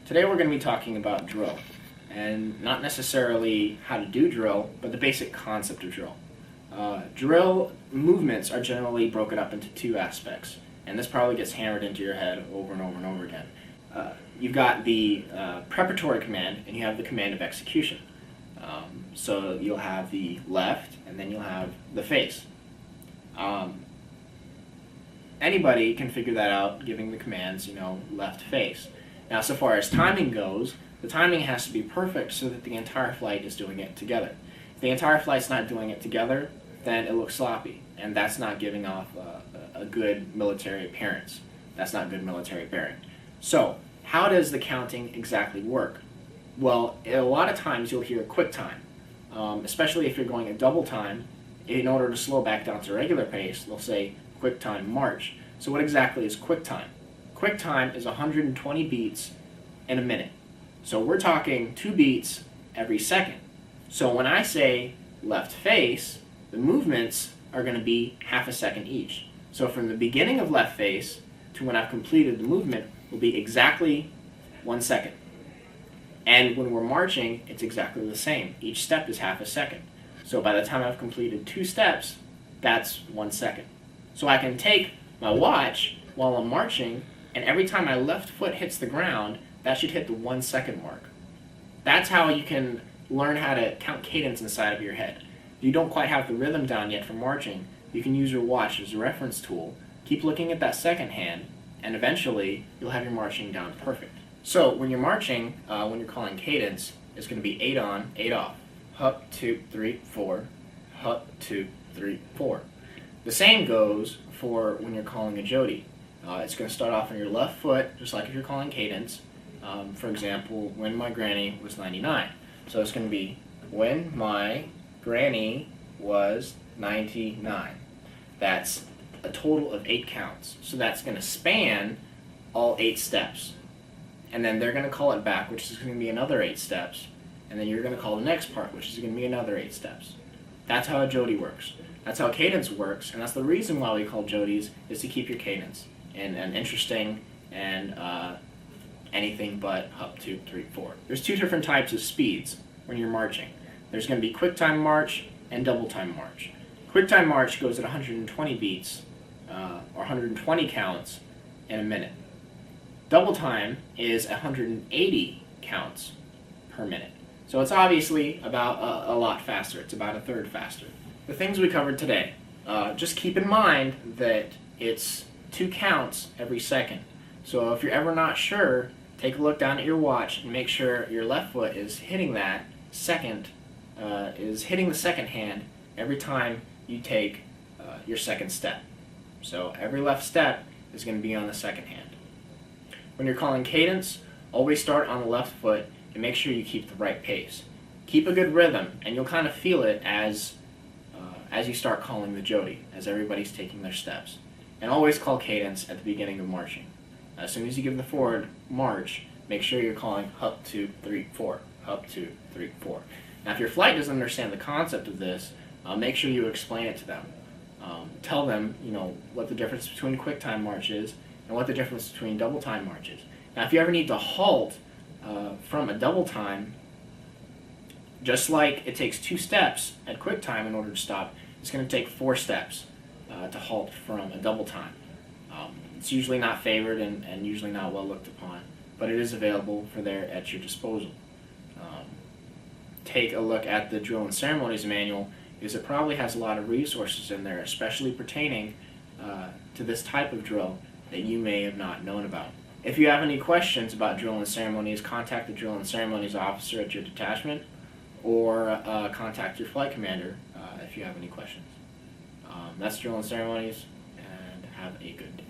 Today we're going to be talking about drill, and not necessarily how to do drill, but the basic concept of drill. Drill movements are generally broken up into two aspects, and this probably gets hammered into your head over and over and over again. You've got the preparatory command, and you have the command of execution. So you'll have the left, and then you'll have the face. Anybody can figure that out giving the commands, left face. Now, so far as timing goes, the timing has to be perfect so that the entire flight is doing it together. If the entire flight's not doing it together, then it looks sloppy, and that's not giving off a good military appearance. That's not good military bearing. So, how does the counting exactly work? Well, a lot of times you'll hear quick time, especially if you're going a double time. In order to slow back down to regular pace, they'll say quick time march. So what exactly is quick time? Quick time is 120 beats in a minute. So we're talking 2 beats every second. So when I say left face, the movements are going to be half a second each. So from the beginning of left face to when I've completed the movement will be exactly 1 second. And when we're marching, it's exactly the same. Each step is half a second. So by the time I've completed 2 steps, that's 1 second. So I can take my watch while I'm marching, and every time my left foot hits the ground, that should hit the 1 second mark. That's how you can learn how to count cadence inside of your head. If you don't quite have the rhythm down yet for marching, you can use your watch as a reference tool, keep looking at that second hand, and eventually you'll have your marching down perfect. So when you're marching, when you're calling cadence, it's going to be 8 on, 8 off. Hup, 2, 3, 4. Hup, 2, 3, 4. The same goes for when you're calling a jody. It's going to start off on your left foot, just like if you're calling cadence. For example, when my granny was 99. So it's going to be when my granny was 99. That's a total of 8 counts. So that's going to span all 8 steps. And then they're going to call it back, which is going to be another 8 steps. And then you're going to call the next part, which is going to be another 8 steps. That's how a jody works. That's how cadence works, and that's the reason why we call jodies, is to keep your cadence in an interesting and anything but up 2, 3, 4. There's 2 different types of speeds when you're marching. There's going to be quick time march and double time march. Quick time march goes at 120 beats, or 120 counts in a minute. Double time is 180 counts per minute. So it's obviously about a lot faster. It's about a third faster. The things we covered today, just keep in mind that it's 2 counts every second. So if you're ever not sure, take a look down at your watch and make sure your left foot is hitting that second, the second hand every time you take your second step. So every left step is going to be on the second hand. When you're calling cadence, always start on the left foot and make sure you keep the right pace. Keep a good rhythm, and you'll kind of feel it as you start calling the jody, as everybody's taking their steps. And always call cadence at the beginning of marching. As soon as you give the forward march, make sure you're calling hup, 2, 3, 4, hup, 2, 3, 4. Now if your flight doesn't understand the concept of this, make sure you explain it to them. Tell them, what the difference between quick time march is and what the difference between double time march is. Now if you ever need to halt from a double time, just like it takes 2 steps at quick time in order to stop, it's going to take 4 steps to halt from a double time. It's usually not favored and usually not well looked upon, but it is available at your disposal. Take a look at the Drill and Ceremonies Manual, because it probably has a lot of resources in there, especially pertaining to this type of drill that you may have not known about. If you have any questions about drill and ceremonies, contact the drill and ceremonies officer at your detachment, or contact your flight commander if you have any questions. That's drill and ceremonies, and have a good day.